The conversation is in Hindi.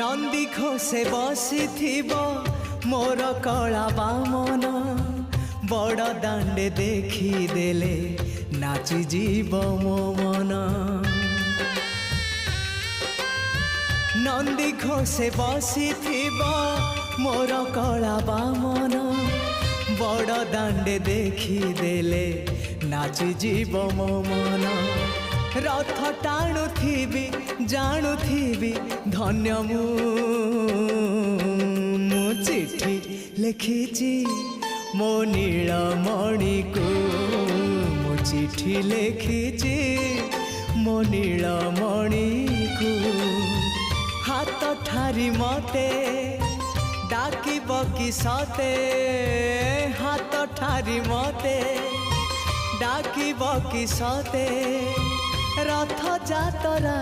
नंदी घोषे बसी मोर कला बामन बड़ दांडे देखी देले नाची जीव मो मन। नंदी घोषे बसी मोर कला बामन बड़ दांडे देखी देले नाची जीव मो मन। रथ टाणुथिबी जाणुथिबी धन्य मु चिठी लिखिची मो नीलमणि को मु चिठी लिखिची मो नीलमणि को। हाथ ठारी मते डाकिब कि सते हाथ ठारी मते डाकिब कि सते रथ जातरा।